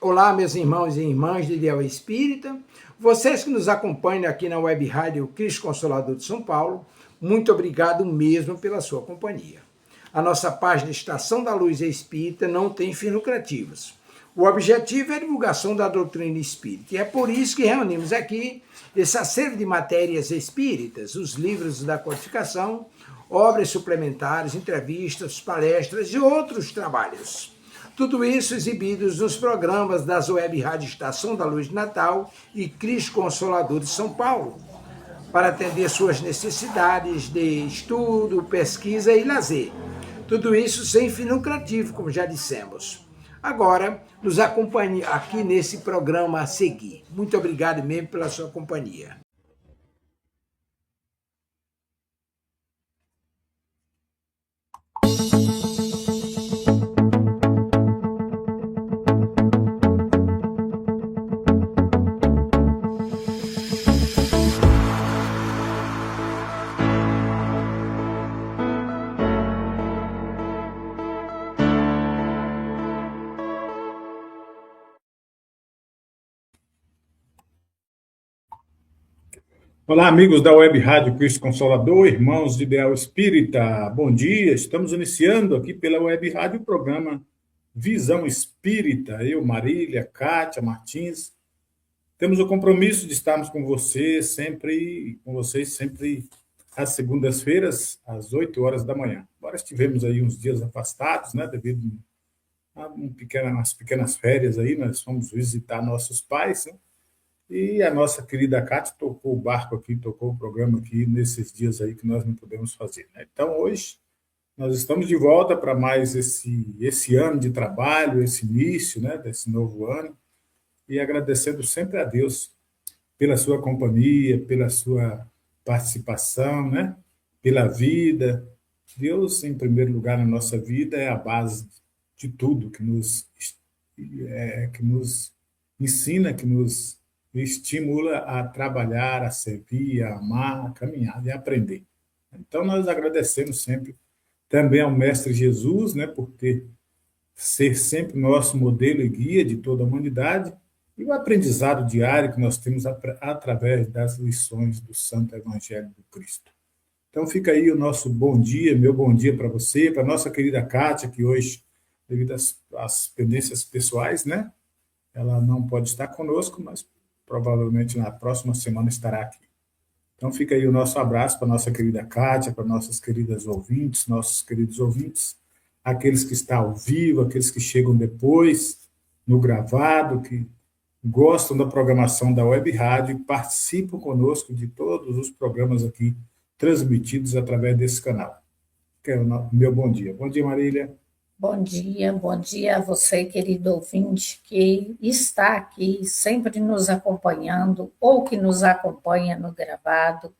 Olá, meus irmãos e irmãs de Ideal Espírita, vocês que nos acompanham aqui na Web Rádio Cristo Consolador de São Paulo, muito obrigado mesmo pela sua companhia. A nossa página Estação da Luz Espírita não tem fins lucrativos. O objetivo é a divulgação da doutrina espírita, e é por isso que reunimos aqui esse acervo de matérias espíritas, os livros da codificação, obras suplementares, entrevistas, palestras e outros trabalhos. Tudo isso exibidos nos programas das Web Rádio Estação da Luz de Natal e Cristo Consolador de São Paulo, para atender suas necessidades de estudo, pesquisa e lazer. Tudo isso sem fim lucrativo, como já dissemos. Agora, nos acompanhe aqui nesse programa a seguir. Muito obrigado mesmo pela sua companhia. Olá, amigos da Web Rádio Cristo Consolador, irmãos de Ideal Espírita, bom dia. Estamos iniciando aqui pela Web Rádio o programa Visão Espírita. Eu, Marília, Kátia, Martins, temos o compromisso de estarmos com vocês sempre às segundas-feiras, às 8 horas da manhã. Agora estivemos aí uns dias afastados, né, devido a umas pequenas férias aí, nós fomos visitar nossos pais, né? E a nossa querida Cátia tocou o barco aqui, tocou o programa aqui nesses dias aí que nós não podemos fazer, né? Então, hoje, nós estamos de volta para mais esse ano de trabalho, esse início, né, desse novo ano, e agradecendo sempre a Deus pela sua companhia, pela sua participação, né, pela vida. Deus, em primeiro lugar na nossa vida, é a base de tudo, que nos ensina, que nos estimula a trabalhar, a servir, a amar, a caminhar e a aprender. Então, nós agradecemos sempre também ao Mestre Jesus, né, por ser sempre nosso modelo e guia de toda a humanidade, e o aprendizado diário que nós temos através das lições do Santo Evangelho do Cristo. Então, fica aí o nosso bom dia, meu bom dia para você, para a nossa querida Kátia, que hoje, devido às pendências pessoais, né, ela não pode estar conosco, mas provavelmente na próxima semana estará aqui. Então fica aí o nosso abraço para a nossa querida Kátia, para nossas queridas ouvintes, nossos queridos ouvintes, aqueles que estão ao vivo, aqueles que chegam depois, no gravado, que gostam da programação da Web Rádio e participam conosco de todos os programas aqui transmitidos através desse canal. Que é o meu bom dia. Bom dia, Marília. Bom dia a você, querido ouvinte, que está aqui sempre nos acompanhando ou que nos acompanha no gravado.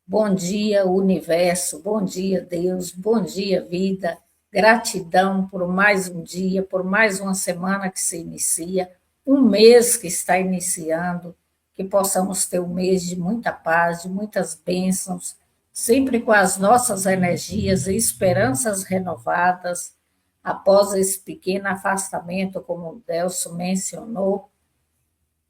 Bom dia, universo, bom dia, Deus, bom dia, vida. Gratidão por mais um dia, por mais uma semana que se inicia, um mês que está iniciando, que possamos ter um mês de muita paz, de muitas bênçãos, sempre com as nossas energias e esperanças renovadas. Após esse pequeno afastamento, como o Delso mencionou,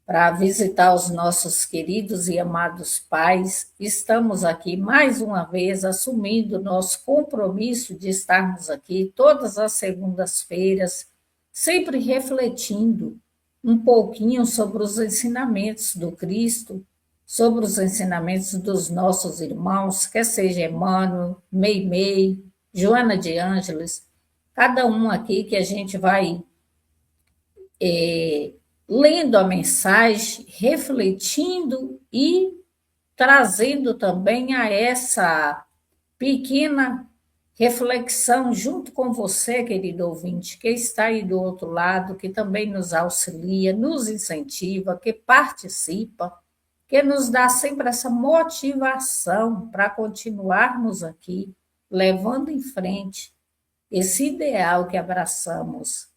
para visitar os nossos queridos e amados pais, estamos aqui mais uma vez assumindo nosso compromisso de estarmos aqui todas as segundas-feiras, sempre refletindo um pouquinho sobre os ensinamentos do Cristo, sobre os ensinamentos dos nossos irmãos, quer seja Emmanuel, Meimei, Joana de Ângeles, cada um aqui que a gente vai lendo a mensagem, refletindo e trazendo também a essa pequena reflexão junto com você, querido ouvinte, que está aí do outro lado, que também nos auxilia, nos incentiva, que participa, que nos dá sempre essa motivação para continuarmos aqui, levando em frente esse ideal que abraçamos,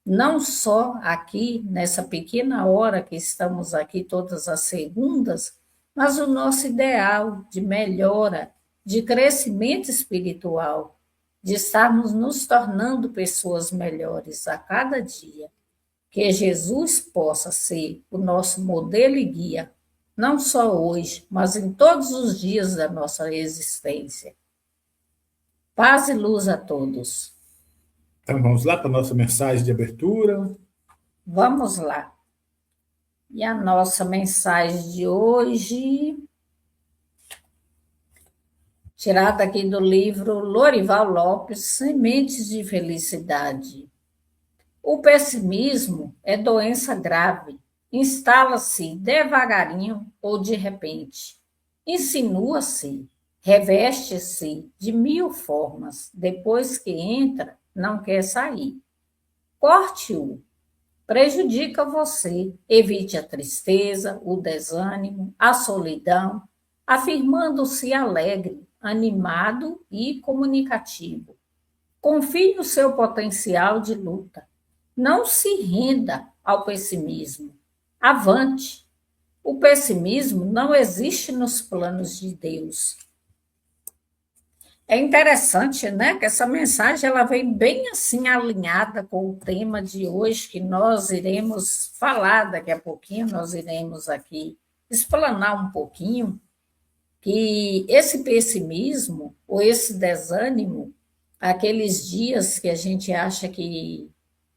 não só aqui, nessa pequena hora que estamos aqui todas as segundas, mas o nosso ideal de melhora, de crescimento espiritual, de estarmos nos tornando pessoas melhores a cada dia. Que Jesus possa ser o nosso modelo e guia, não só hoje, mas em todos os dias da nossa existência. Paz e luz a todos. Então vamos lá para a nossa mensagem de abertura. Vamos lá. E a nossa mensagem de hoje, tirada aqui do livro Lorival Lopes, Sementes de Felicidade. O pessimismo é doença grave. Instala-se devagarinho ou de repente. Insinua-se, reveste-se de 1000 formas. Depois que entra, não quer sair. Corte-o. Prejudica você. Evite a tristeza, o desânimo, a solidão, afirmando-se alegre, animado e comunicativo. Confie no seu potencial de luta. Não se renda ao pessimismo. Avante. O pessimismo não existe nos planos de Deus. É interessante, né, que essa mensagem ela vem bem assim alinhada com o tema de hoje que nós iremos falar daqui a pouquinho, nós iremos aqui explanar um pouquinho que esse pessimismo ou esse desânimo, aqueles dias que a gente acha que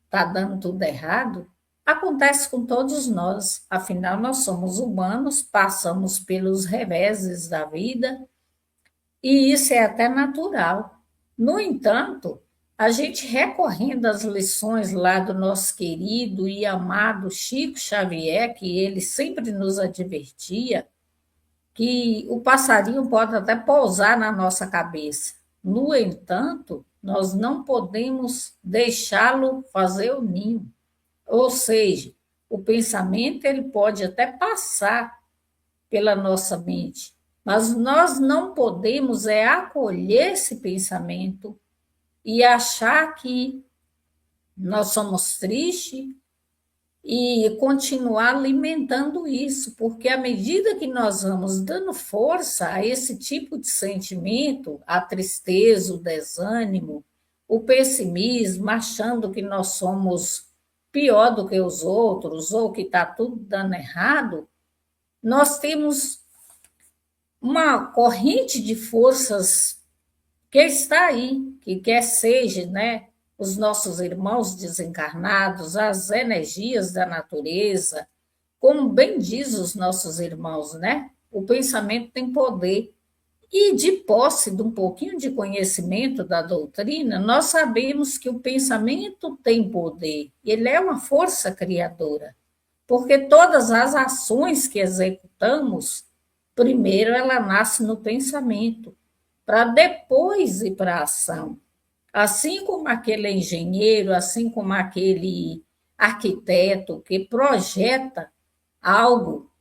está dando tudo errado, acontece com todos nós. Afinal, nós somos humanos, passamos pelos reveses da vida e isso é até natural. No entanto, a gente recorrendo às lições lá do nosso querido e amado Chico Xavier, que ele sempre nos advertia, que o passarinho pode até pousar na nossa cabeça. No entanto, nós não podemos deixá-lo fazer o ninho. Ou seja, o pensamento ele pode até passar pela nossa mente, mas nós não podemos acolher esse pensamento e achar que nós somos tristes e continuar alimentando isso, porque à medida que nós vamos dando força a esse tipo de sentimento, a tristeza, o desânimo, o pessimismo, achando que nós somos pior do que os outros ou que está tudo dando errado, nós temos uma corrente de forças que está aí, que quer seja, né, os nossos irmãos desencarnados, as energias da natureza, como bem diz os nossos irmãos, né? O pensamento tem poder. E de posse de um pouquinho de conhecimento da doutrina, nós sabemos que o pensamento tem poder, ele é uma força criadora, porque todas as ações que executamos, primeiro ela nasce no pensamento, para depois ir para a ação. Assim como aquele engenheiro, assim como aquele arquiteto que projeta algo,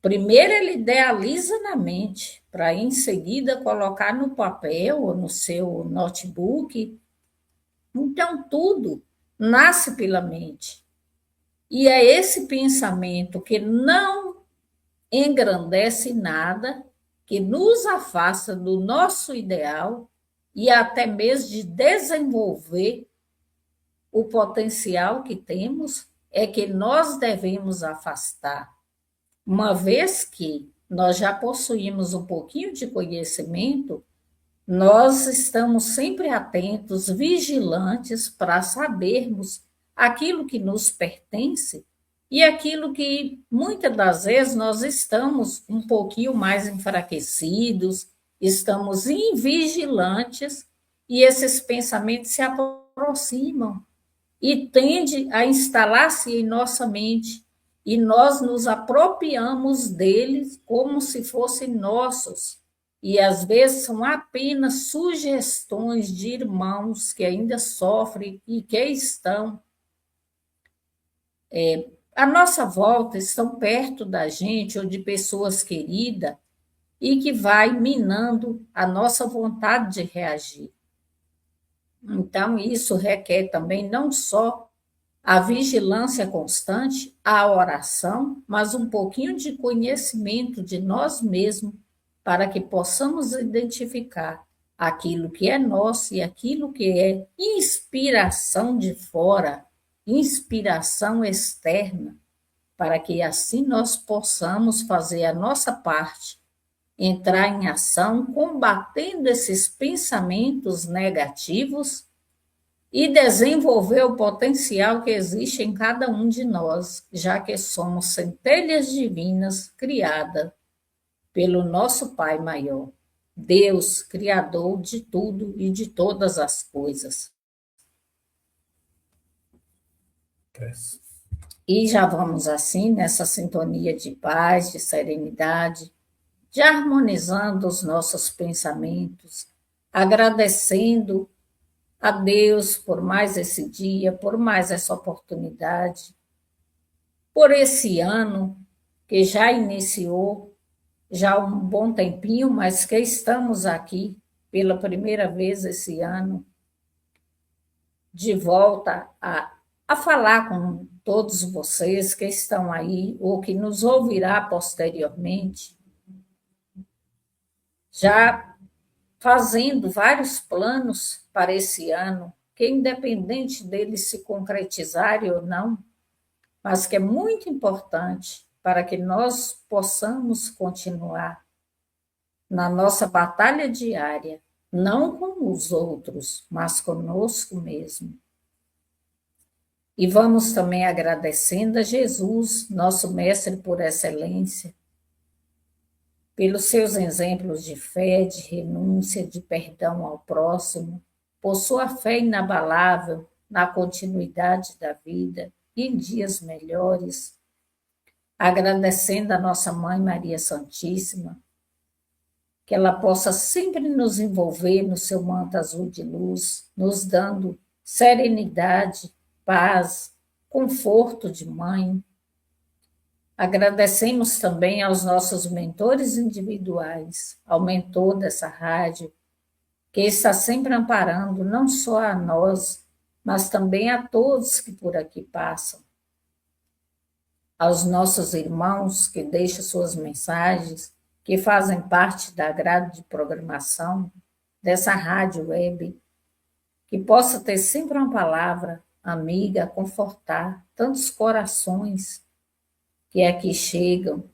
primeiro ele idealiza na mente, para em seguida colocar no papel ou no seu notebook. Então, tudo nasce pela mente. E é esse pensamento que não engrandece nada, que nos afasta do nosso ideal e até mesmo de desenvolver o potencial que temos, é que nós devemos afastar. Uma vez que nós já possuímos um pouquinho de conhecimento, nós estamos sempre atentos, vigilantes para sabermos aquilo que nos pertence e aquilo que muitas das vezes nós estamos um pouquinho mais enfraquecidos, estamos invigilantes e esses pensamentos se aproximam e tendem a instalar-se em nossa mente e nós nos apropriamos deles como se fossem nossos. E às vezes são apenas sugestões de irmãos que ainda sofrem e que estão à nossa volta, estão perto da gente ou de pessoas queridas e que vai minando a nossa vontade de reagir. Então, isso requer também não só a vigilância constante, a oração, mas um pouquinho de conhecimento de nós mesmos para que possamos identificar aquilo que é nosso e aquilo que é inspiração de fora inspiração externa, para que assim nós possamos fazer a nossa parte, entrar em ação, combatendo esses pensamentos negativos e desenvolver o potencial que existe em cada um de nós, já que somos centelhas divinas criadas pelo nosso Pai maior, Deus, Criador de tudo e de todas as coisas. E já vamos assim, nessa sintonia de paz, de serenidade, de harmonizando os nossos pensamentos, agradecendo a Deus por mais esse dia, por mais essa oportunidade, por esse ano que já iniciou, já há um bom tempinho, mas que estamos aqui pela primeira vez esse ano, de volta a falar com todos vocês que estão aí ou que nos ouvirá posteriormente, já fazendo vários planos para esse ano, que independente deles se concretizarem ou não, mas que é muito importante para que nós possamos continuar na nossa batalha diária, não com os outros, mas conosco mesmo. E vamos também agradecendo a Jesus, nosso mestre por excelência, pelos seus exemplos de fé, de renúncia, de perdão ao próximo, por sua fé inabalável na continuidade da vida e em dias melhores, agradecendo a nossa Mãe Maria Santíssima, que ela possa sempre nos envolver no seu manto azul de luz, nos dando serenidade, paz, conforto de mãe. Agradecemos também aos nossos mentores individuais, ao mentor dessa rádio, que está sempre amparando não só a nós, mas também a todos que por aqui passam. Aos nossos irmãos que deixam suas mensagens, que fazem parte da grade de programação dessa rádio web, que possa ter sempre uma palavra amiga a confortar tantos corações que aqui chegam.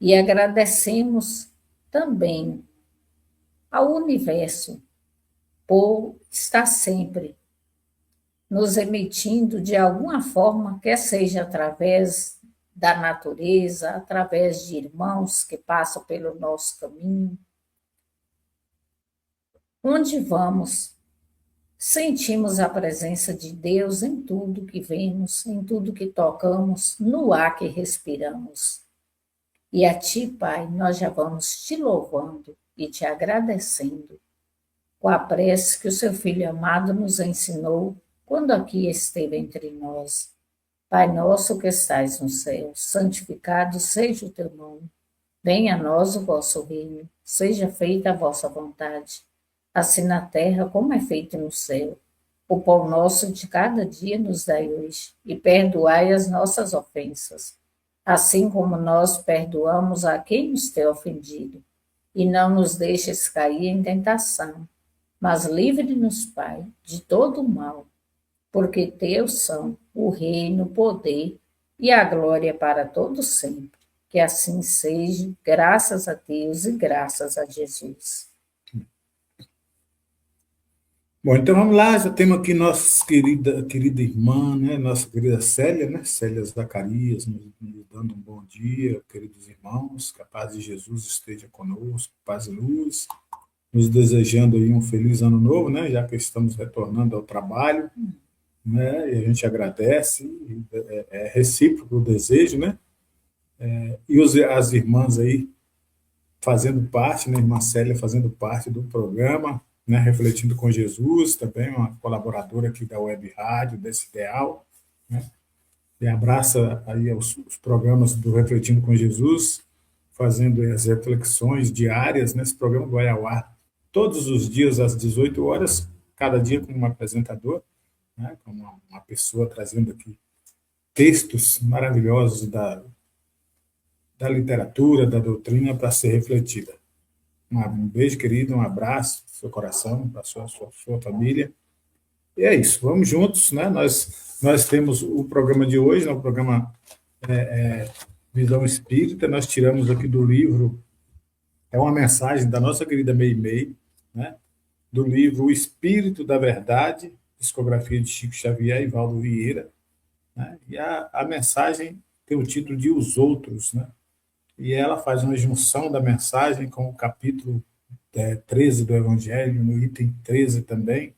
E agradecemos também ao universo por estar sempre nos emitindo de alguma forma, quer seja através da natureza, através de irmãos que passam pelo nosso caminho. Onde vamos, sentimos a presença de Deus em tudo que vemos, em tudo que tocamos, no ar que respiramos. E a Ti, Pai, nós já vamos te louvando e te agradecendo com a prece que o Seu Filho amado nos ensinou quando aqui esteve entre nós. Pai nosso que estais no céu, santificado seja o Teu nome. Venha a nós o vosso reino, seja feita a vossa vontade, assim na terra como é feito no céu. O pão nosso de cada dia nos dai hoje, e perdoai as nossas ofensas, assim como nós perdoamos a quem nos tem ofendido. E não nos deixes cair em tentação, mas livre-nos, Pai, de todo o mal, porque teus são o reino, o poder e a glória para todos sempre. Que assim seja, graças a Deus e graças a Jesus. Bom, então vamos lá, já temos aqui nossa querida irmã, né? Nossa querida Célia, né? Célia Zacarias, nos dando um bom dia, queridos irmãos, que a paz de Jesus esteja conosco, paz e luz, nos desejando aí um feliz ano novo, né? Já que estamos retornando ao trabalho, né? E a gente agradece, é recíproco o desejo, né? E as irmãs aí fazendo parte, né? Irmã Célia fazendo parte do programa, né, Refletindo com Jesus, também uma colaboradora aqui da Web Rádio, desse ideal, né, e abraça aí os programas do Refletindo com Jesus, fazendo as reflexões diárias, né, esse programa vai ao ar todos os dias às 18 horas, cada dia com um apresentador, né, com uma pessoa trazendo aqui textos maravilhosos da literatura, da doutrina para ser refletida. Um beijo, querido, um abraço no seu coração, para a sua família. E é isso, vamos juntos, né? Nós temos o programa de hoje, né? O programa Visão Espírita, nós tiramos aqui do livro, é uma mensagem da nossa querida Meimei, né? Do livro O Espírito da Verdade, discografia de Chico Xavier e Valdo Vieira, né? E a mensagem tem o título de Os Outros, né? E ela faz uma junção da mensagem com o capítulo 13 do Evangelho, no item 13 também.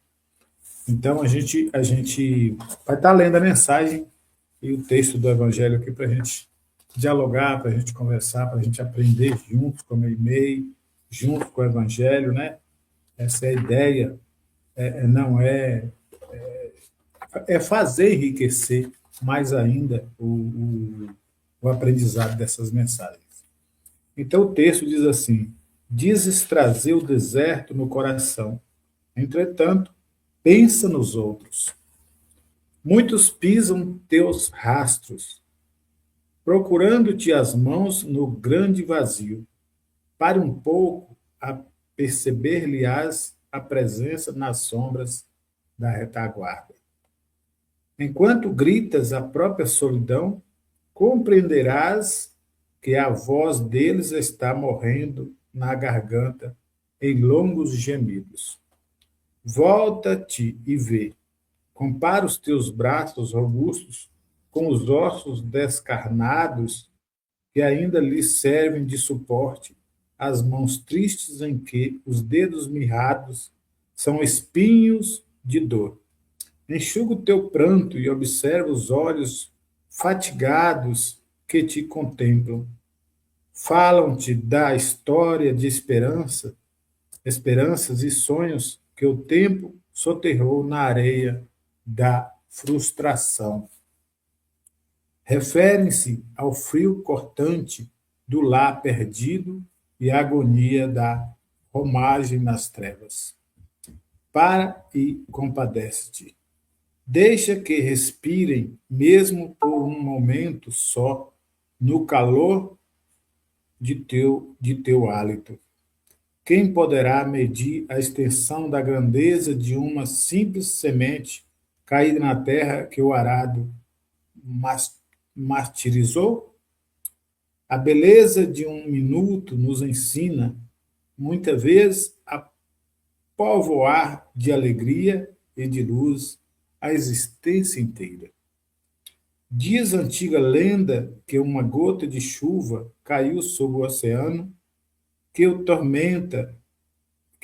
Então, a gente vai estar lendo a mensagem e o texto do Evangelho aqui para a gente dialogar, para a gente conversar, para a gente aprender junto com a Meimei, junto com o Evangelho, né? Essa é a ideia, não é fazer enriquecer mais ainda o aprendizado dessas mensagens. Então o texto diz assim: dizes trazer o deserto no coração, entretanto, pensa nos outros. Muitos pisam teus rastros, procurando-te as mãos no grande vazio. Pare um pouco a perceber-lhe-ás a presença nas sombras da retaguarda. Enquanto gritas a própria solidão, compreenderás que a voz deles está morrendo na garganta em longos gemidos. Volta-te e vê. Compara os teus braços robustos com os ossos descarnados que ainda lhes servem de suporte às mãos tristes em que os dedos mirrados são espinhos de dor. Enxuga o teu pranto e observa os olhos fatigados que te contemplam. Falam-te da história de esperanças e sonhos que o tempo soterrou na areia da frustração. Referem-se ao frio cortante do lar perdido e à agonia da romagem nas trevas. Para e compadece-te. Deixa que respirem, mesmo por um momento só, no calor de teu hálito. Quem poderá medir a extensão da grandeza de uma simples semente caída na terra que o arado martirizou? A beleza de um minuto nos ensina, muitas vezes, a povoar de alegria e de luz a existência inteira. Diz a antiga lenda que uma gota de chuva caiu sobre o oceano, que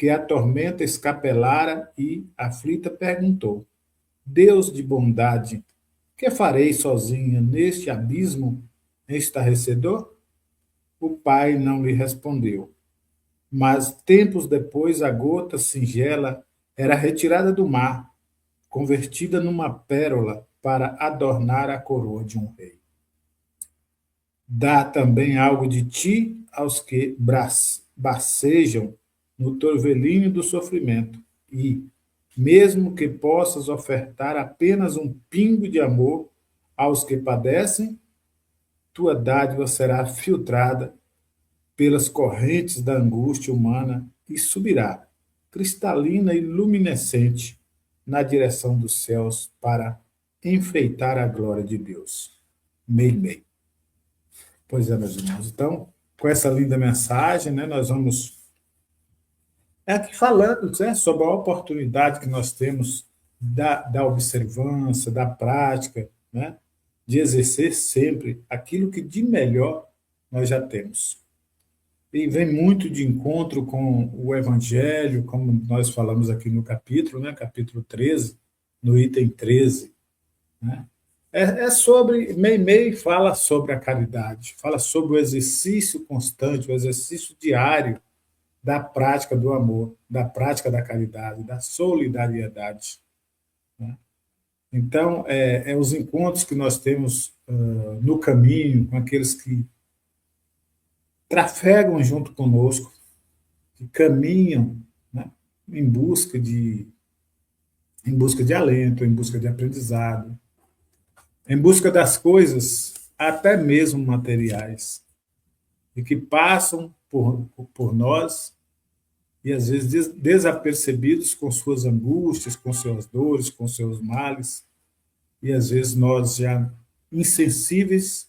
a tormenta escapelara e, aflita, perguntou: Deus de bondade, que farei sozinha neste abismo estarrecedor? O pai não lhe respondeu. Mas, tempos depois, a gota singela era retirada do mar, convertida numa pérola para adornar a coroa de um rei. Dá também algo de ti aos que bacejam no torvelinho do sofrimento e, mesmo que possas ofertar apenas um pingo de amor aos que padecem, tua dádiva será filtrada pelas correntes da angústia humana e subirá, cristalina e luminescente, na direção dos céus para enfeitar a glória de Deus. Meimei. Pois é, meus irmãos. Então, com essa linda mensagem, né, nós vamos aqui falando, né, sobre a oportunidade que nós temos da observância, da prática, né, de exercer sempre aquilo que de melhor nós já temos. E vem muito de encontro com o Evangelho, como nós falamos aqui no capítulo, né, capítulo 13, no item 13. Né? Sobre, Meimei fala sobre a caridade, fala sobre o exercício constante, o exercício diário da prática do amor, da prática da caridade, da solidariedade. Né? Então, os encontros que nós temos no caminho, com aqueles que trafegam junto conosco, que caminham, né, em busca de alento, em busca de aprendizado, em busca das coisas, até mesmo materiais, e que passam por nós e às vezes desapercebidos com suas angústias, com suas dores, com seus males, e às vezes nós já insensíveis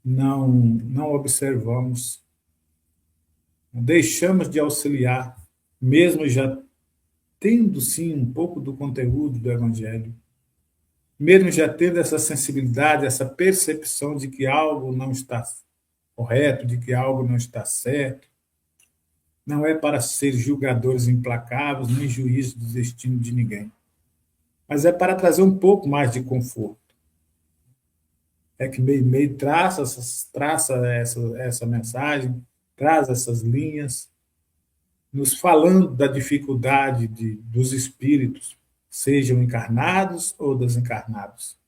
não observamos, deixamos de auxiliar, mesmo já tendo sim um pouco do conteúdo do Evangelho, mesmo já tendo essa sensibilidade, essa percepção de que algo não está correto, de que algo não está certo, não é para ser julgadores implacáveis, nem juízes do destino de ninguém, mas é para trazer um pouco mais de conforto. É que Meimei traça essa mensagem, traz essas linhas, nos falando da dificuldade dos espíritos, sejam encarnados ou desencarnados.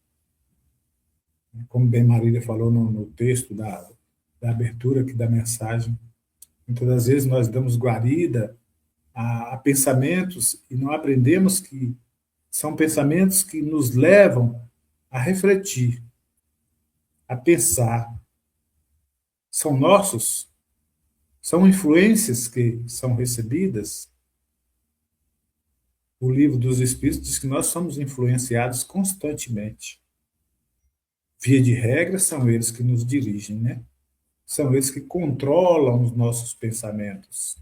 Como bem Marília falou no texto da abertura aqui da mensagem, muitas das vezes nós damos guarida a pensamentos e não aprendemos que são pensamentos que nos levam a refletir, a pensar. São nossos? São influências que são recebidas? O Livro dos Espíritos diz que nós somos influenciados constantemente. Via de regra, são eles que nos dirigem, né? São eles que controlam os nossos pensamentos.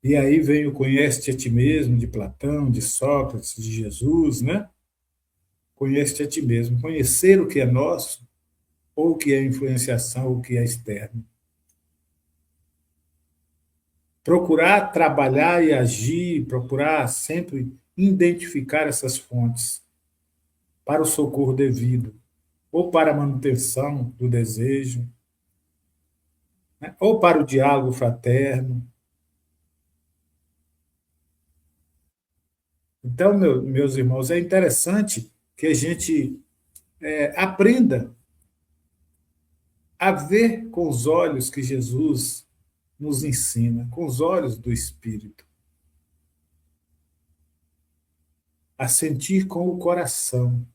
E aí vem o conhece-te a ti mesmo, de Platão, de Sócrates, de Jesus, né? Conhece-te a ti mesmo. Conhecer o que é nosso, ou o que é influenciação, ou o que é externo. Procurar trabalhar e agir, procurar sempre identificar essas fontes para o socorro devido, ou para a manutenção do desejo, né? Ou para o diálogo fraterno. Então, meus irmãos, é interessante que a gente aprenda a ver com os olhos que Jesus nos ensina, com os olhos do Espírito, a sentir com o coração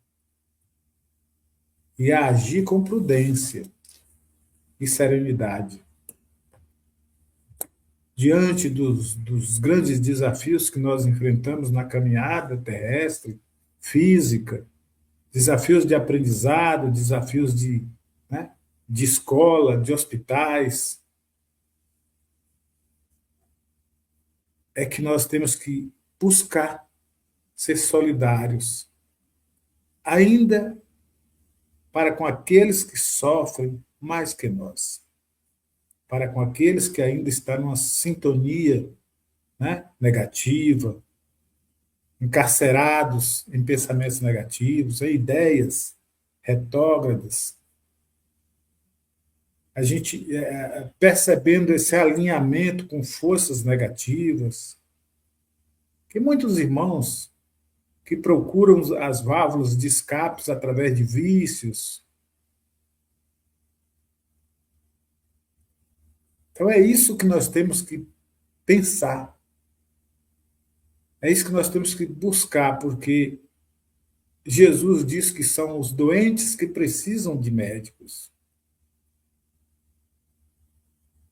e a agir com prudência e serenidade. Diante dos grandes desafios que nós enfrentamos na caminhada terrestre, física, desafios de aprendizado, desafios de escola, de hospitais, é que nós temos que buscar ser solidários, ainda para com aqueles que sofrem mais que nós, para com aqueles que ainda estão numa sintonia, né, negativa, encarcerados em pensamentos negativos, em ideias retrógradas. A gente percebendo esse alinhamento com forças negativas, que muitos irmãos que procuram as válvulas de escape através de vícios. Então é isso que nós temos que pensar. É isso que nós temos que buscar, porque Jesus diz que são os doentes que precisam de médicos.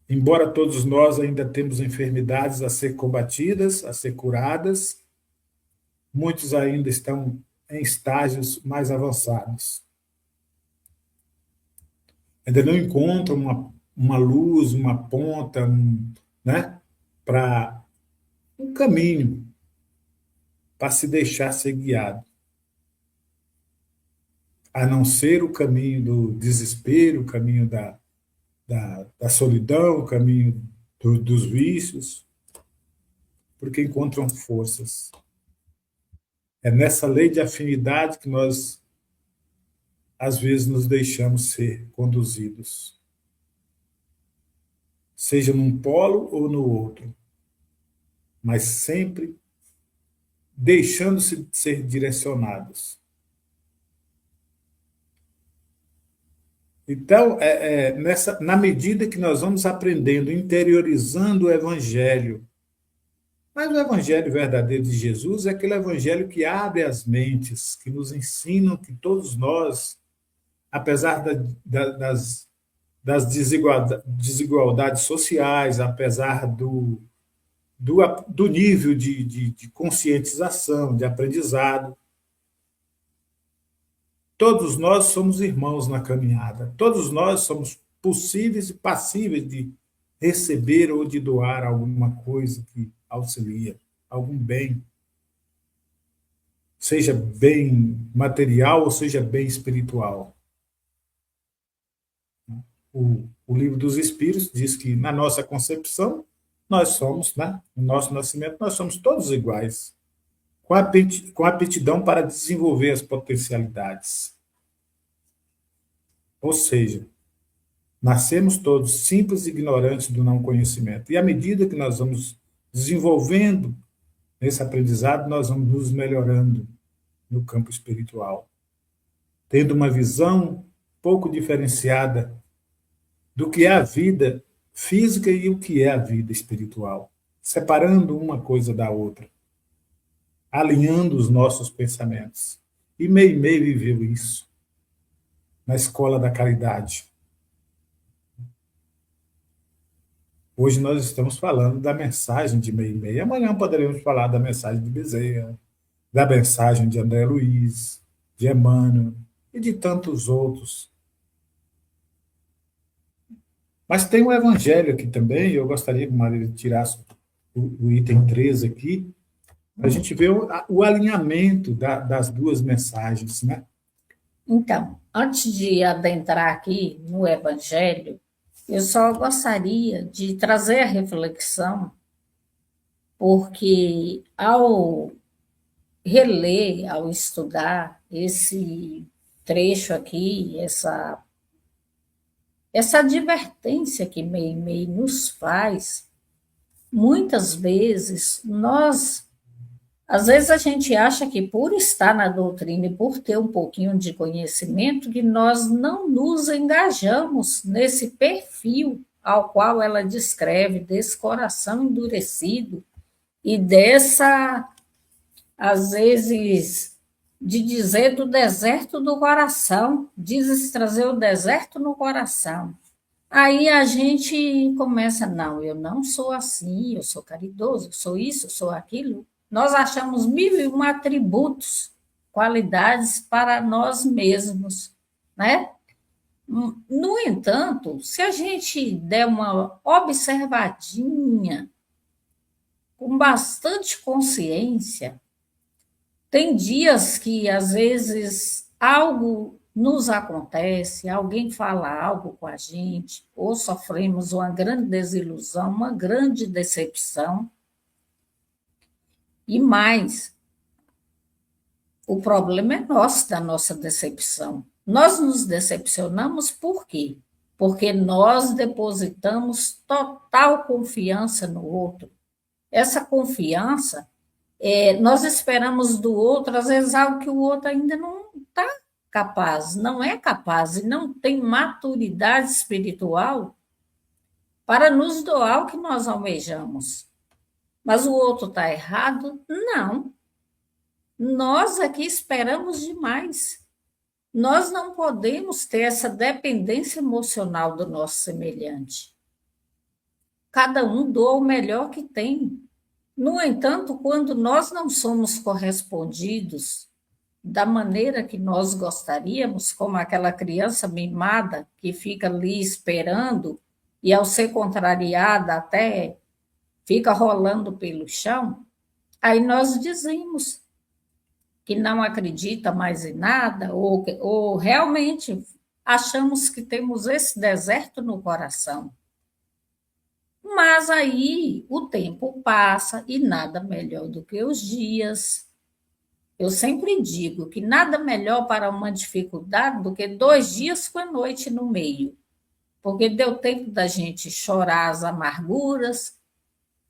Embora todos nós ainda temos enfermidades a ser combatidas, a ser curadas, muitos ainda estão em estágios mais avançados. Ainda não encontram uma luz, uma ponta, né, para um caminho, para se deixar ser guiado. A não ser o caminho do desespero, o caminho da solidão, o caminho dos vícios, porque encontram forças. É nessa lei de afinidade que nós, às vezes, nos deixamos ser conduzidos. Seja num polo ou no outro, mas sempre deixando-se ser direcionados. Então, na medida que nós vamos aprendendo, interiorizando o Evangelho, mas o Evangelho verdadeiro de Jesus é aquele Evangelho que abre as mentes, que nos ensinam que todos nós, apesar das desigualdades sociais, apesar do nível de conscientização, de aprendizado. Todos nós somos irmãos na caminhada, todos nós somos possíveis e passíveis de receber ou de doar alguma coisa que auxilia, algum bem, seja bem material ou seja bem espiritual. O Livro dos Espíritos diz que, na nossa concepção, nós somos, né, no nosso nascimento, nós somos todos iguais, com aptidão para desenvolver as potencialidades. Ou seja, nascemos todos simples e ignorantes do não conhecimento. E à medida que nós vamos desenvolvendo esse aprendizado, nós vamos nos melhorando no campo espiritual, tendo uma visão pouco diferenciada do que é a vida física e o que é a vida espiritual, separando uma coisa da outra, alinhando os nossos pensamentos. E Meimei viveu isso na Escola da Caridade. Hoje nós estamos falando da mensagem de Meimei. Amanhã poderemos falar da mensagem de Bezerra, da mensagem de André Luiz, de Emmanuel e de tantos outros. Mas tem um evangelho aqui também, eu gostaria que Maria tirasse o item 13 aqui, para a gente ver o alinhamento das duas mensagens, né? Então, antes de adentrar aqui no Evangelho, eu só gostaria de trazer a reflexão, porque ao reler, ao estudar esse trecho aqui, essa advertência que Meimei nos faz, muitas vezes às vezes a gente acha que por estar na doutrina e por ter um pouquinho de conhecimento, que nós não nos engajamos nesse perfil ao qual ela descreve, desse coração endurecido e dessa, às vezes, de dizer do deserto do coração, diz trazer o deserto no coração. Aí a gente começa, não, eu não sou assim, eu sou caridoso, eu sou isso, eu sou aquilo. Nós achamos 1001 atributos, qualidades para nós mesmos, né? No entanto, se a gente der uma observadinha, com bastante consciência, tem dias que, às vezes, algo nos acontece, alguém fala algo com a gente, ou sofremos uma grande desilusão, uma grande decepção. E mais, o problema é nosso, da nossa decepção. Nós nos decepcionamos por quê? Porque nós depositamos total confiança no outro. Essa confiança, nós esperamos do outro, às vezes, algo que o outro ainda não está capaz, não é capaz e não tem maturidade espiritual para nos doar o que nós almejamos. Mas o outro está errado? Não. Nós aqui esperamos demais. Nós não podemos ter essa dependência emocional do nosso semelhante. Cada um doa o melhor que tem. No entanto, quando nós não somos correspondidos da maneira que nós gostaríamos, como aquela criança mimada que fica ali esperando e, ao ser contrariada, até fica rolando pelo chão, aí nós dizemos que não acredita mais em nada, ou realmente achamos que temos esse deserto no coração. Mas aí o tempo passa e nada melhor do que os dias. Eu sempre digo que nada melhor para uma dificuldade do que 2 dias com a noite no meio, porque deu tempo da gente chorar as amarguras,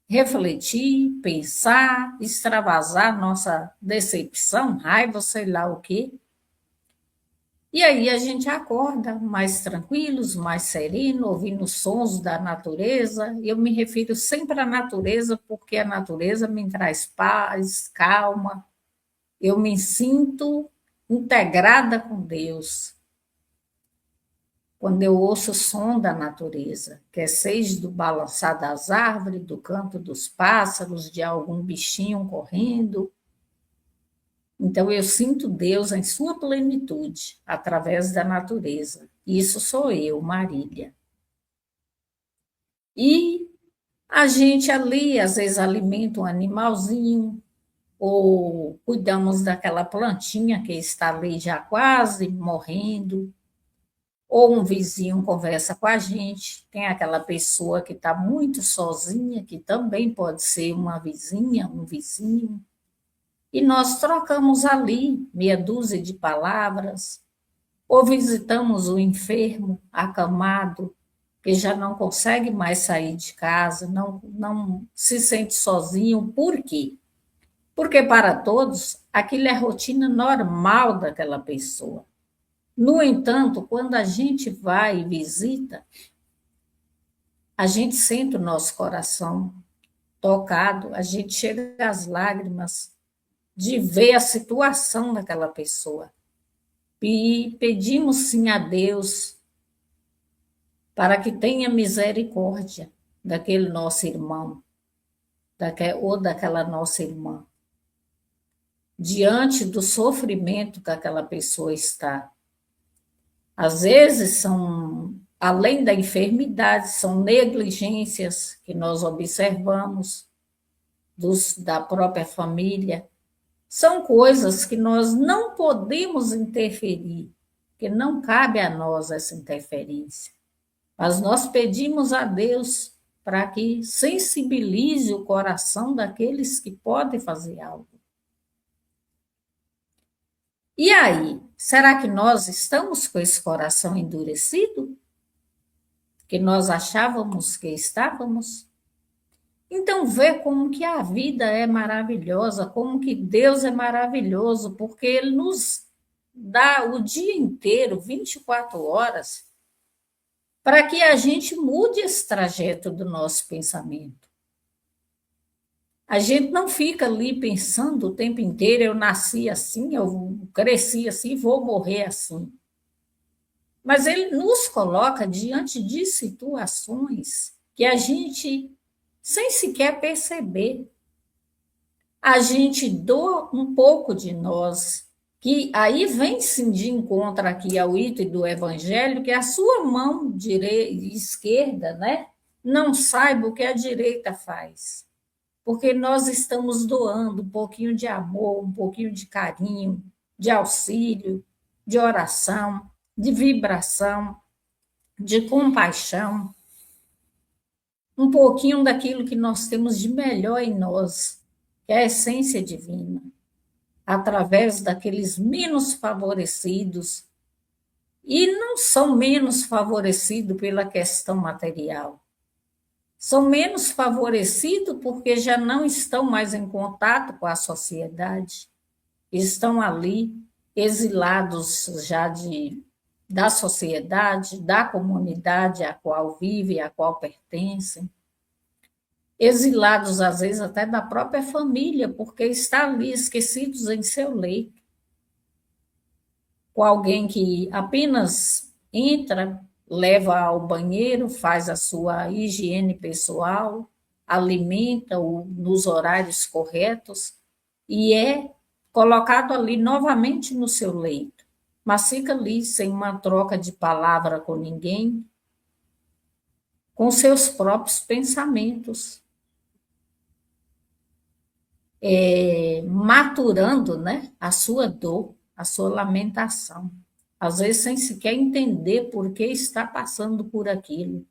refletir, pensar, extravasar nossa decepção, raiva, sei lá o quê. E aí a gente acorda mais tranquilos, mais sereno, ouvindo os sons da natureza. Eu me refiro sempre à natureza, porque a natureza me traz paz, calma. Eu me sinto integrada com Deus. quando eu ouço o som da natureza, quer seja do balançar das árvores, do canto dos pássaros, de algum bichinho correndo. Então, eu sinto Deus em sua plenitude, através da natureza. Isso sou eu, Marília. E a gente ali, às vezes, alimenta um animalzinho, ou cuidamos daquela plantinha que está ali já quase morrendo, ou um vizinho conversa com a gente, tem aquela pessoa que está muito sozinha, que também pode ser uma vizinha, um vizinho, e nós trocamos ali meia dúzia de palavras, ou visitamos o enfermo, acamado, que já não consegue mais sair de casa, não se sente sozinho. Por quê? Porque para todos aquilo é rotina normal daquela pessoa. No entanto, quando a gente vai e visita, a gente sente o nosso coração tocado, a gente chega às lágrimas de ver a situação daquela pessoa. E pedimos sim a Deus para que tenha misericórdia daquele nosso irmão, ou daquela nossa irmã, diante do sofrimento que aquela pessoa está. Às vezes são, além da enfermidade, são negligências que nós observamos da própria família. São coisas que nós não podemos interferir, que não cabe a nós essa interferência. Mas nós pedimos a Deus para que sensibilize o coração daqueles que podem fazer algo. E aí, será que nós estamos com esse coração endurecido? Que nós achávamos que estávamos? Então, vê como que a vida é maravilhosa, como que Deus é maravilhoso, porque Ele nos dá o dia inteiro, 24 horas, para que a gente mude esse trajeto do nosso pensamento. A gente não fica ali pensando o tempo inteiro, eu nasci assim, eu cresci assim, vou morrer assim. Mas Ele nos coloca diante de situações que a gente, sem sequer perceber, a gente doa um pouco de nós, que aí vem sim de encontro aqui ao item do Evangelho, que a sua mão esquerda, né, não saiba o que a direita faz. Porque nós estamos doando um pouquinho de amor, um pouquinho de carinho, de auxílio, de oração, de vibração, de compaixão, um pouquinho daquilo que nós temos de melhor em nós, que é a essência divina, através daqueles menos favorecidos, e não são menos favorecidos pela questão material. São menos favorecidos porque já não estão mais em contato com a sociedade, estão ali exilados já da sociedade, da comunidade a qual vivem, a qual pertencem, exilados às vezes até da própria família, porque está ali esquecidos em seu leito, com alguém que apenas entra, leva ao banheiro, faz a sua higiene pessoal, alimenta-o nos horários corretos e é colocado ali novamente no seu leito, mas fica ali sem uma troca de palavra com ninguém, com seus próprios pensamentos, maturando, né, a sua dor, a sua lamentação. Às vezes sem sequer entender por que está passando por aquilo.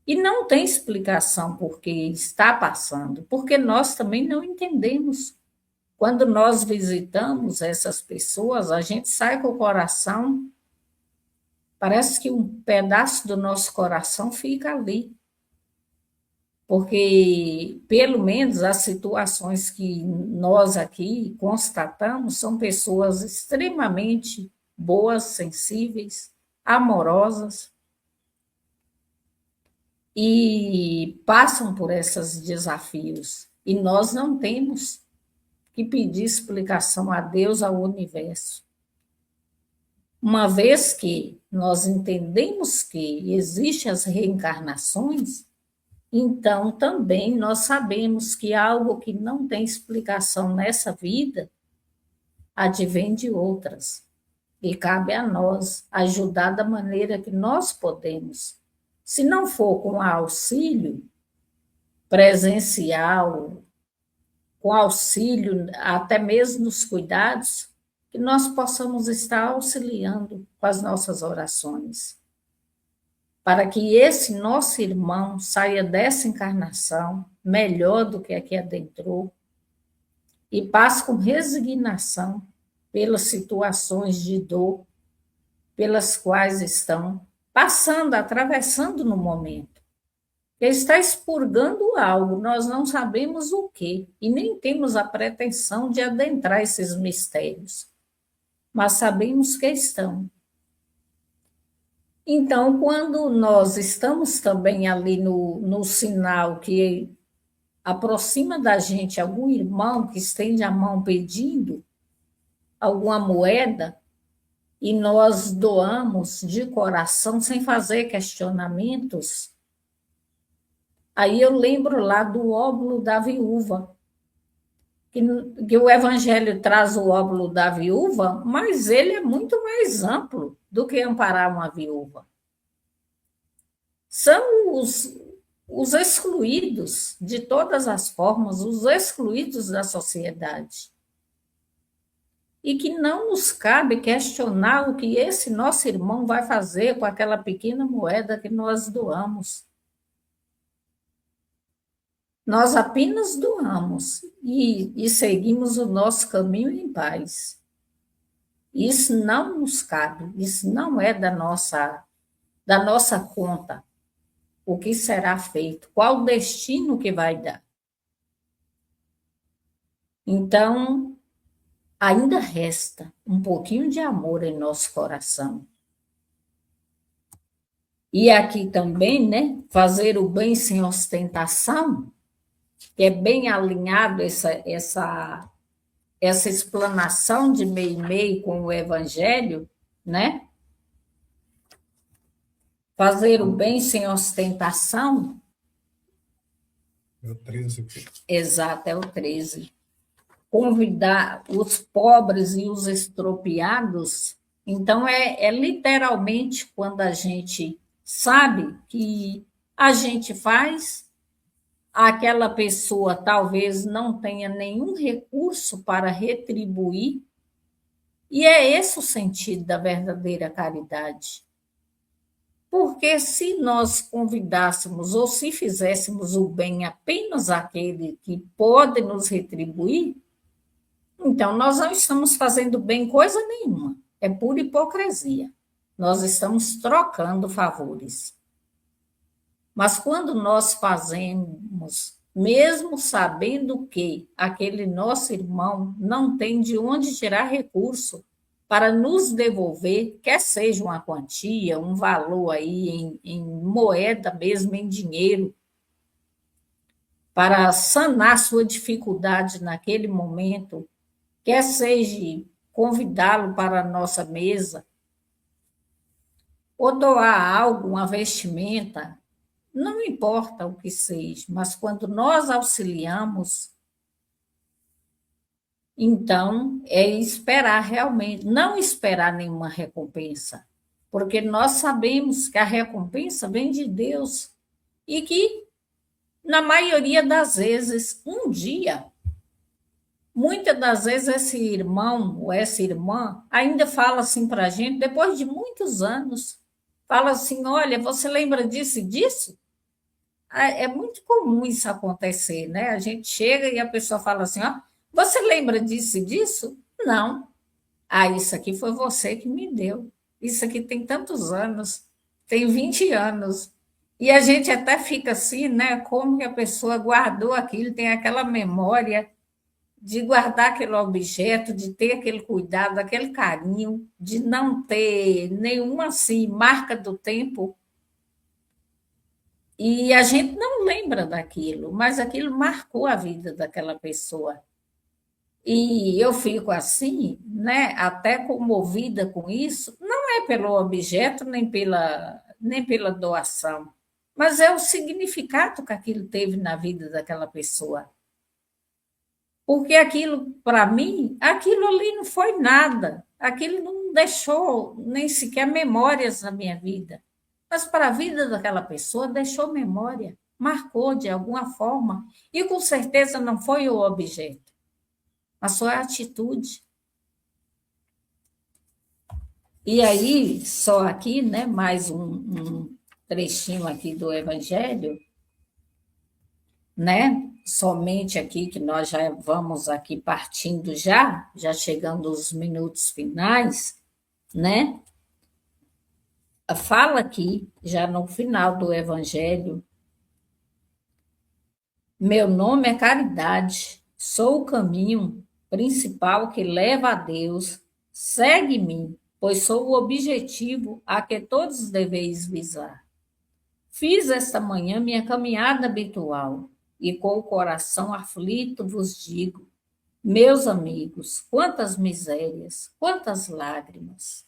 E não tem explicação por que está passando, porque nós também não entendemos. Quando nós visitamos essas pessoas, a gente sai com o coração, parece que um pedaço do nosso coração fica ali. Porque, pelo menos, as situações que nós aqui constatamos são pessoas extremamente boas, sensíveis, amorosas, e passam por esses desafios. E nós não temos que pedir explicação a Deus, ao universo. Uma vez que nós entendemos que existem as reencarnações, então também nós sabemos que algo que não tem explicação nessa vida advém de outras. E cabe a nós ajudar da maneira que nós podemos. Se não for com auxílio presencial, com auxílio até mesmo nos cuidados, que nós possamos estar auxiliando com as nossas orações, para que esse nosso irmão saia dessa encarnação melhor do que a que adentrou e passe com resignação pelas situações de dor pelas quais estão passando, atravessando no momento. Ele está expurgando algo, nós não sabemos o quê, e nem temos a pretensão de adentrar esses mistérios, mas sabemos que estão. Então, quando nós estamos também ali no sinal que aproxima da gente algum irmão que estende a mão pedindo alguma moeda, e nós doamos de coração, sem fazer questionamentos, aí eu lembro lá do óbolo da viúva, que o Evangelho traz o óbolo da viúva, mas ele é muito mais amplo do que amparar uma viúva. São os excluídos de todas as formas, os excluídos da sociedade. E que não nos cabe questionar o que esse nosso irmão vai fazer com aquela pequena moeda que nós doamos. Nós apenas doamos e seguimos o nosso caminho em paz. Isso não nos cabe, isso não é da nossa conta. O que será feito, qual o destino que vai dar. Então, ainda resta um pouquinho de amor em nosso coração. E aqui também, né, fazer o bem sem ostentação, que é bem alinhado essa explanação de meio e meio com o Evangelho, né? Fazer o bem sem ostentação. É o 13. Exato, é o 13. Convidar os pobres e os estropiados. Então, é literalmente quando a gente sabe que a gente faz, aquela pessoa talvez não tenha nenhum recurso para retribuir, e é esse o sentido da verdadeira caridade. Porque se nós convidássemos ou se fizéssemos o bem apenas àquele que pode nos retribuir, então nós não estamos fazendo bem coisa nenhuma, é pura hipocrisia. Nós estamos trocando favores. Mas quando nós fazemos, mesmo sabendo que aquele nosso irmão não tem de onde tirar recurso para nos devolver, quer seja uma quantia, um valor aí em moeda mesmo, em dinheiro, para sanar sua dificuldade naquele momento, quer seja convidá-lo para a nossa mesa, ou doar algo, uma vestimenta, não importa o que seja, mas quando nós auxiliamos, então é esperar realmente, não esperar nenhuma recompensa, porque nós sabemos que a recompensa vem de Deus e que, na maioria das vezes, um dia, muitas das vezes esse irmão ou essa irmã ainda fala assim para a gente, depois de muitos anos, fala assim, olha, você lembra disso e disso? É muito comum isso acontecer, né? A gente chega e a pessoa fala assim, ó, você lembra disso e disso? Não. Ah, isso aqui foi você que me deu. Isso aqui tem tantos anos, tem 20 anos. E a gente até fica assim, né? Como que a pessoa guardou aquilo, tem aquela memória de guardar aquele objeto, de ter aquele cuidado, aquele carinho, de não ter nenhuma assim, marca do tempo. E a gente não lembra daquilo, mas aquilo marcou a vida daquela pessoa. E eu fico assim, né, até comovida com isso, não é pelo objeto, nem pela doação, mas é o significado que aquilo teve na vida daquela pessoa. Porque aquilo, para mim, aquilo ali não foi nada. Aquilo não deixou nem sequer memórias na minha vida. Mas para a vida daquela pessoa, deixou memória, marcou de alguma forma. E com certeza não foi o objeto, mas foi a atitude. E aí, só aqui, né, mais um trechinho aqui do Evangelho, né? Somente aqui que nós já vamos aqui partindo já chegando aos minutos finais, né? Fala aqui, já no final do Evangelho, meu nome é Caridade, sou o caminho principal que leva a Deus, segue-me, pois sou o objetivo a que todos deveis visar. Fiz esta manhã minha caminhada habitual, e com o coração aflito vos digo, meus amigos, quantas misérias, quantas lágrimas.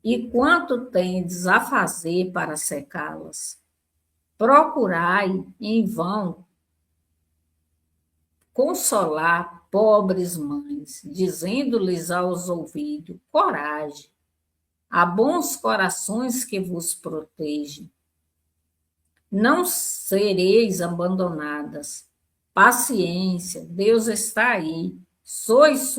E quanto tendes a fazer para secá-las? Procurai em vão consolar pobres mães, dizendo-lhes aos ouvidos, coragem, há bons corações que vos protegem. Não sereis abandonadas. Paciência, Deus está aí. Sois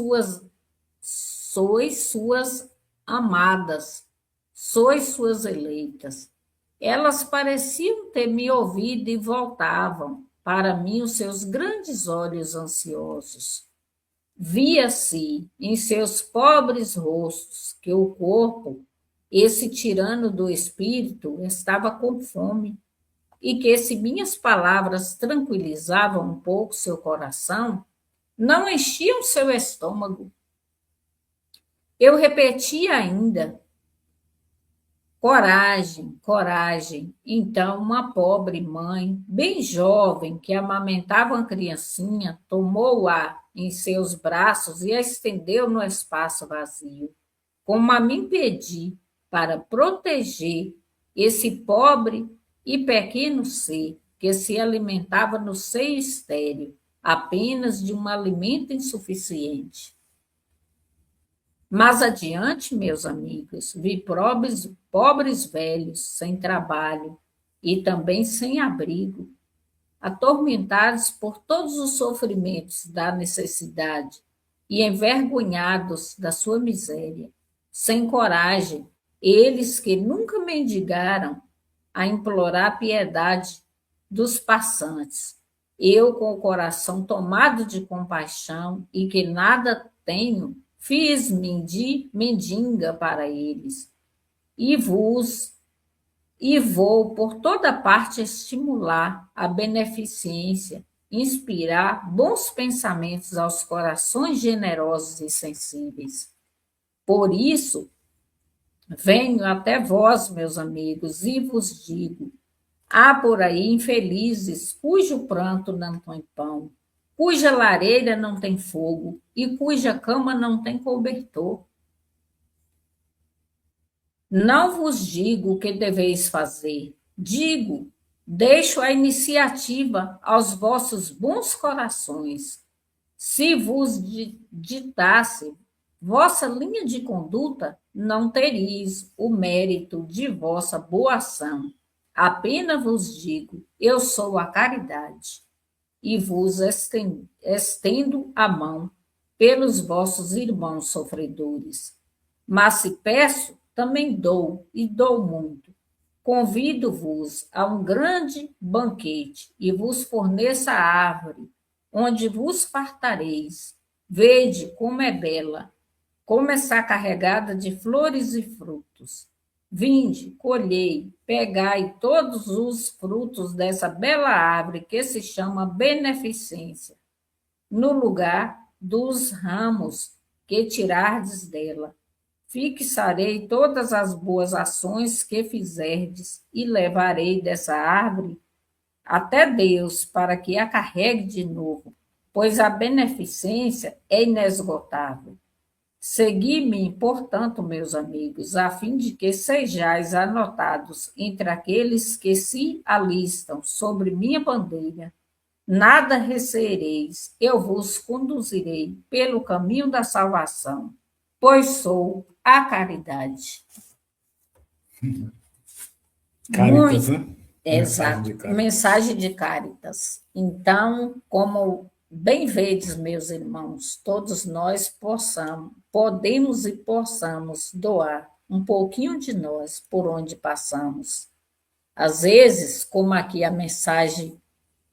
suas amadas, sois suas eleitas. Elas pareciam ter me ouvido e voltavam para mim os seus grandes olhos ansiosos. Via-se em seus pobres rostos que o corpo, esse tirano do espírito, estava com fome e que, se minhas palavras tranquilizavam um pouco seu coração, não enchiam seu estômago. Eu repetia ainda, coragem, coragem. Então, uma pobre mãe, bem jovem, que amamentava uma criancinha, tomou-a em seus braços e a estendeu no espaço vazio, como a mim pedi, para proteger esse pobre e pequeno ser que se alimentava no seio estéril, apenas de um alimento insuficiente. Mais adiante, meus amigos, vi pobres velhos sem trabalho e também sem abrigo, atormentados por todos os sofrimentos da necessidade e envergonhados da sua miséria, sem coragem, eles que nunca mendigaram a implorar piedade dos passantes. Eu, com o coração tomado de compaixão e que nada tenho, fiz-me de mendiga para eles e vou por toda parte estimular a beneficência, inspirar bons pensamentos aos corações generosos e sensíveis. Por isso, venho até vós, meus amigos, e vos digo, há por aí infelizes cujo pranto não tem pão, cuja lareira não tem fogo e cuja cama não tem cobertor. Não vos digo o que deveis fazer, digo, deixo a iniciativa aos vossos bons corações. Se vos ditasse vossa linha de conduta, não teríeis o mérito de vossa boa ação. Apenas vos digo, eu sou a caridade, e vos estendo a mão pelos vossos irmãos sofredores. Mas se peço, também dou, e dou muito. Convido-vos a um grande banquete, e vos forneço a árvore, onde vos fartareis. Vede como é bela, como está carregada de flores e frutos. Vinde, colhei, pegai todos os frutos dessa bela árvore que se chama beneficência, no lugar dos ramos que tirardes dela. Fixarei todas as boas ações que fizerdes e levarei dessa árvore até Deus para que a carregue de novo, pois a beneficência é inesgotável. Segui-me, portanto, meus amigos, a fim de que sejais anotados entre aqueles que se alistam sobre minha bandeira. Nada receereis, eu vos conduzirei pelo caminho da salvação, pois sou a caridade. Caritas, Muito né? Mensagem de exato, Caritas. mensagem de Caritas. Então, como bem vedes, meus irmãos, todos nós podemos e possamos doar um pouquinho de nós por onde passamos. Às vezes, como aqui a mensagem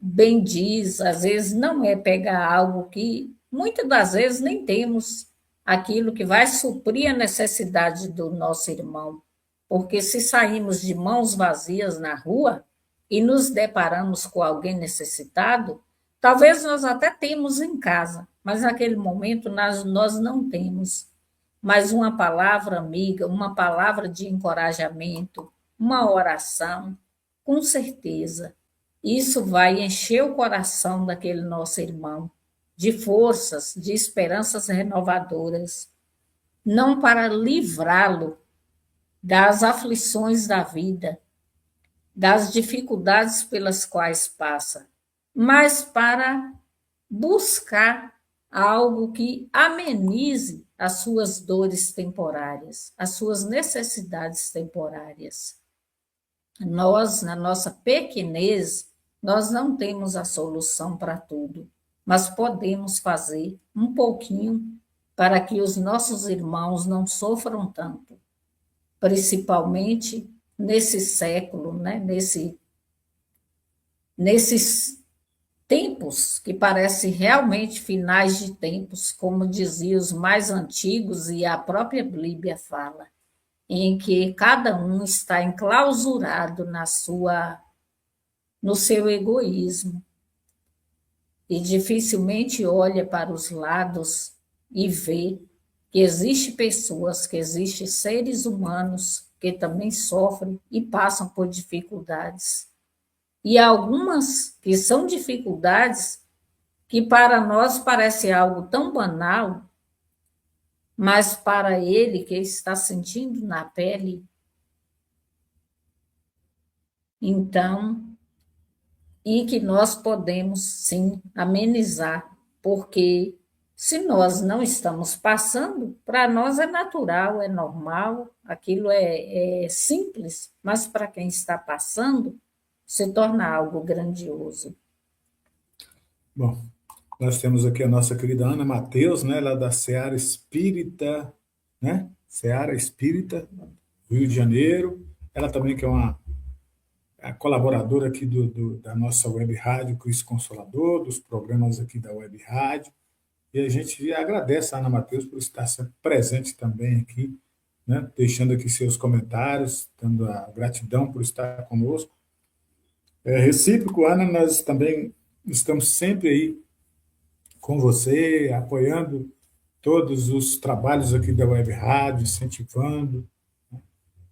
bem diz, às vezes não é pegar algo que muitas das vezes nem temos aquilo que vai suprir a necessidade do nosso irmão. Porque se saímos de mãos vazias na rua e nos deparamos com alguém necessitado, talvez nós até temos em casa, mas naquele momento nós não temos. Mas uma palavra amiga, uma palavra de encorajamento, uma oração, com certeza isso vai encher o coração daquele nosso irmão de forças, de esperanças renovadoras, não para livrá-lo das aflições da vida, das dificuldades pelas quais passa, mas para buscar algo que amenize as suas dores temporárias, as suas necessidades temporárias. Nós, na nossa pequenez, nós não temos a solução para tudo, mas podemos fazer um pouquinho para que os nossos irmãos não sofram tanto, principalmente nesse século, né? Nesses tempos que parecem realmente finais de tempos, como diziam os mais antigos e a própria Bíblia fala, em que cada um está enclausurado no seu egoísmo e dificilmente olha para os lados e vê que existem pessoas, que existem seres humanos que também sofrem e passam por dificuldades. E algumas que são dificuldades que para nós parece algo tão banal, mas para ele que está sentindo na pele, então, e que nós podemos sim amenizar, porque se nós não estamos passando, para nós é natural, é normal, aquilo é simples, mas para quem está passando, se torna algo grandioso. Bom, nós temos aqui a nossa querida Ana Matheus, né, lá da Seara Espírita, né? Seara Espírita, Rio de Janeiro. Ela também que é uma colaboradora aqui da nossa web rádio Cristo Consolador, dos programas aqui da web rádio. E a gente agradece a Ana Matheus por estar sempre presente também aqui, né? Deixando aqui seus comentários, dando a gratidão por estar conosco. Recíproco, Ana, nós também estamos sempre aí com você, apoiando todos os trabalhos aqui da Web Rádio, incentivando, né?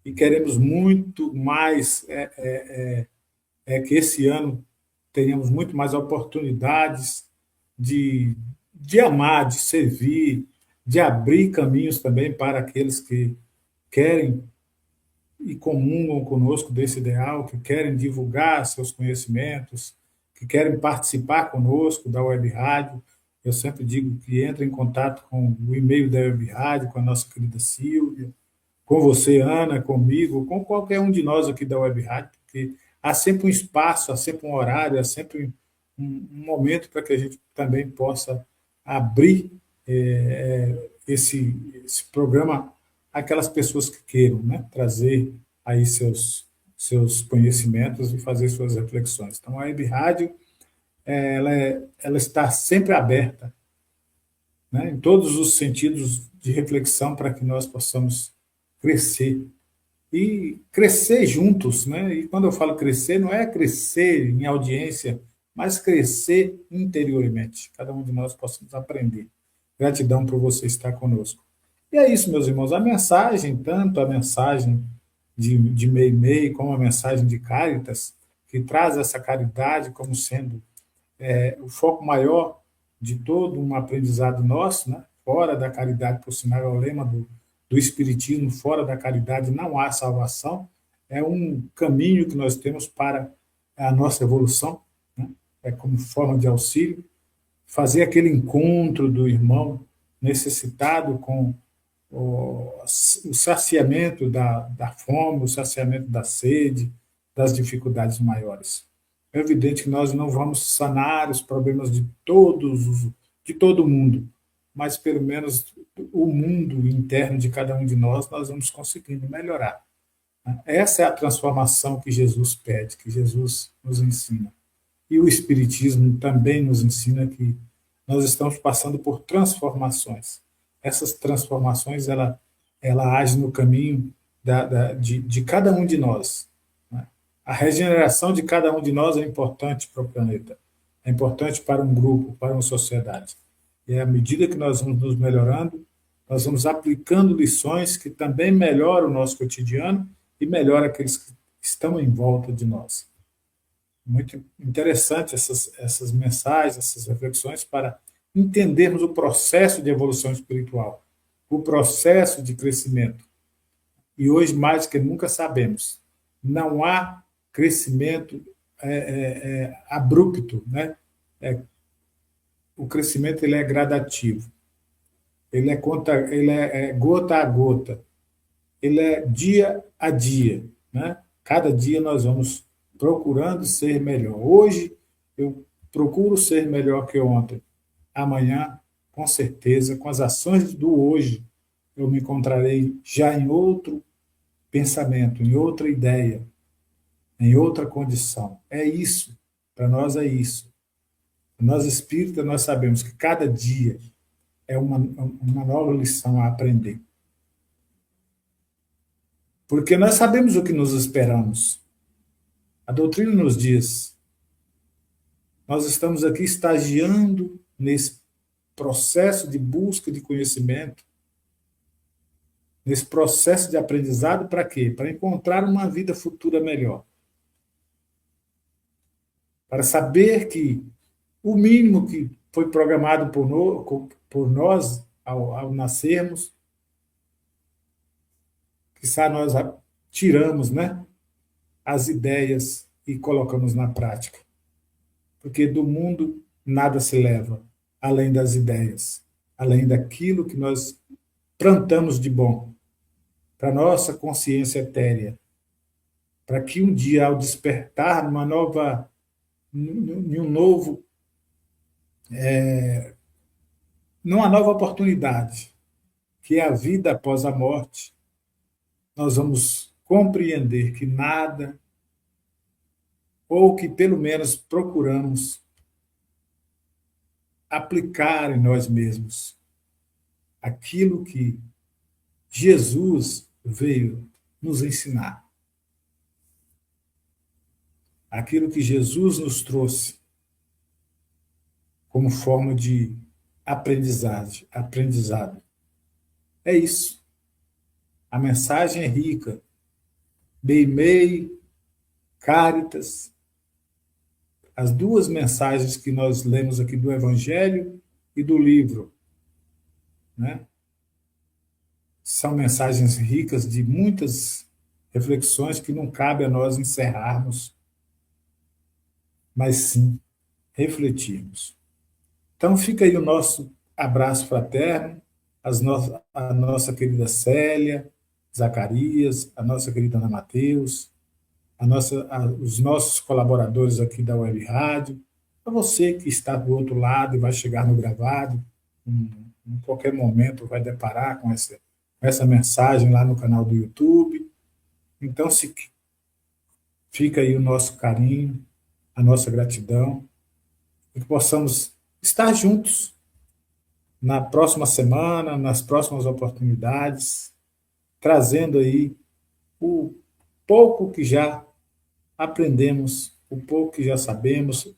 E queremos muito mais que esse ano tenhamos muito mais oportunidades de amar, de servir, de abrir caminhos também para aqueles que querem e comungam conosco desse ideal, que querem divulgar seus conhecimentos, que querem participar conosco da Web Rádio. Eu sempre digo que entre em contato com o e-mail da Web Rádio, com a nossa querida Silvia, com você, Ana, comigo, com qualquer um de nós aqui da Web Rádio, porque há sempre um espaço, há sempre um horário, há sempre um momento para que a gente também possa abrir esse programa àquelas pessoas que queiram, né, trazer aí seus conhecimentos e fazer suas reflexões. Então, a Web Rádio ela está sempre aberta, né, em todos os sentidos de reflexão para que nós possamos crescer e crescer juntos, né? E quando eu falo crescer, não é crescer em audiência, mas crescer interiormente. Cada um de nós possamos aprender. Gratidão por você estar conosco. E é isso, meus irmãos. A mensagem, tanto a mensagem de Meimei como a mensagem de Cáritas, que traz essa caridade como sendo o foco maior de todo um aprendizado nosso, né? Fora da caridade, por sinal, é o lema do Espiritismo, fora da caridade não há salvação. É um caminho que nós temos para a nossa evolução, né? É como forma de auxílio, fazer aquele encontro do irmão necessitado com o saciamento da fome, o saciamento da sede, das dificuldades maiores. É evidente que nós não vamos sanar os problemas de todo mundo, mas pelo menos o mundo interno de cada um de nós vamos conseguindo melhorar. Essa é a transformação que Jesus pede, que Jesus nos ensina. E o Espiritismo também nos ensina que nós estamos passando por transformações. Essas transformações, ela age no caminho de cada um de nós. Né? A regeneração de cada um de nós é importante para o planeta, é importante para um grupo, para uma sociedade. E à medida que nós vamos nos melhorando, nós vamos aplicando lições que também melhoram o nosso cotidiano e melhoram aqueles que estão em volta de nós. Muito interessante essas mensagens, essas reflexões para entendermos o processo de evolução espiritual, o processo de crescimento. E hoje, mais do que nunca, sabemos, não há crescimento abrupto, né? O crescimento ele é gradativo, ele é gota a gota, ele é dia a dia, né? Cada dia nós vamos procurando ser melhor. Hoje eu procuro ser melhor que ontem. Amanhã, com certeza, com as ações do hoje, eu me encontrarei já em outro pensamento, em outra ideia, em outra condição. É isso, para nós é isso. Nós espíritas, nós sabemos que cada dia é uma nova lição a aprender. Porque nós sabemos o que nos esperamos. A doutrina nos diz, nós estamos aqui estagiando nesse processo de busca de conhecimento, nesse processo de aprendizado, para quê? Para encontrar uma vida futura melhor. Para saber que o mínimo que foi programado por nós ao nascermos, quizá nós tiramos, né, as ideias e colocamos na prática. Porque do mundo nada se leva, além das ideias, além daquilo que nós plantamos de bom, para a nossa consciência etérea, para que um dia, ao despertar numa nova oportunidade, que é a vida após a morte, nós vamos compreender que nada, ou que pelo menos procuramos aplicar em nós mesmos aquilo que Jesus veio nos ensinar. Aquilo que Jesus nos trouxe como forma de aprendizado. É isso. A mensagem é rica. Meimei, Cáritas, as duas mensagens que nós lemos aqui do Evangelho e do livro, né? São mensagens ricas de muitas reflexões que não cabe a nós encerrarmos, mas sim refletirmos. Então fica aí o nosso abraço fraterno, a nossa querida Célia, Zacarias, a nossa querida Ana Mateus, os nossos colaboradores aqui da Web Rádio, para você que está do outro lado e vai chegar no gravado, em qualquer momento vai deparar com essa mensagem lá no canal do YouTube. Então, fica aí o nosso carinho, a nossa gratidão, e que possamos estar juntos na próxima semana, nas próximas oportunidades, trazendo aí o pouco que já aprendemos, o pouco que já sabemos,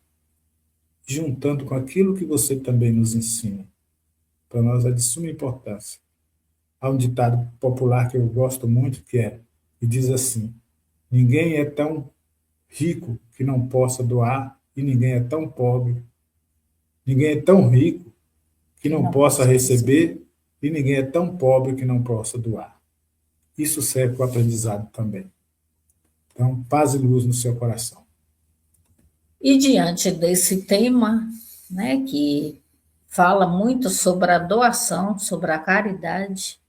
juntando com aquilo que você também nos ensina. Para nós é de suma importância. Há um ditado popular que eu gosto muito, que diz assim: ninguém é tão rico que não possa doar, e ninguém é tão pobre, ninguém é tão rico que não possa receber, e ninguém é tão pobre que não possa doar. Isso serve para o aprendizado também. Então, paz e luz no seu coração. E diante desse tema, né, que fala muito sobre a doação, sobre a caridade,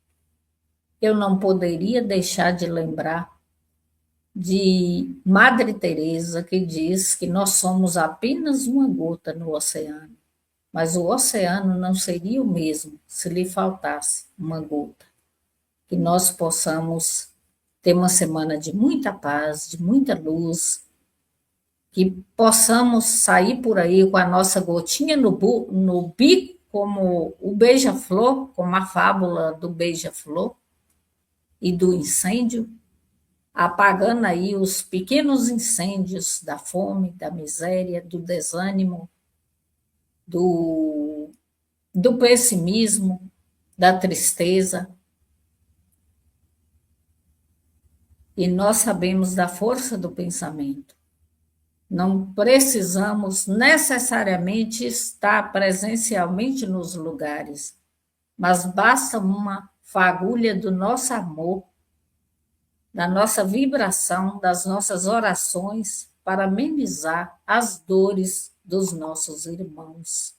eu não poderia deixar de lembrar de Madre Teresa, que diz que nós somos apenas uma gota no oceano, mas o oceano não seria o mesmo se lhe faltasse uma gota. Que nós possamos ter uma semana de muita paz, de muita luz, que possamos sair por aí com a nossa gotinha no bico, como o beija-flor, como a fábula do beija-flor e do incêndio, apagando aí os pequenos incêndios da fome, da miséria, do desânimo, do pessimismo, da tristeza. E nós sabemos da força do pensamento. Não precisamos necessariamente estar presencialmente nos lugares, mas basta uma fagulha do nosso amor, da nossa vibração, das nossas orações para amenizar as dores dos nossos irmãos.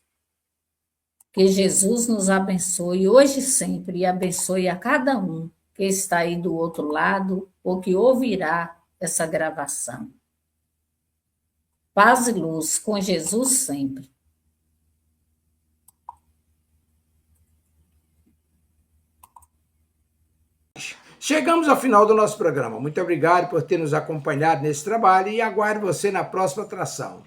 Que Jesus nos abençoe hoje e sempre e abençoe a cada um que está aí do outro lado ou que ouvirá essa gravação. Paz e luz com Jesus sempre. Chegamos ao final do nosso programa. Muito obrigado por ter nos acompanhado nesse trabalho e aguardo você na próxima atração.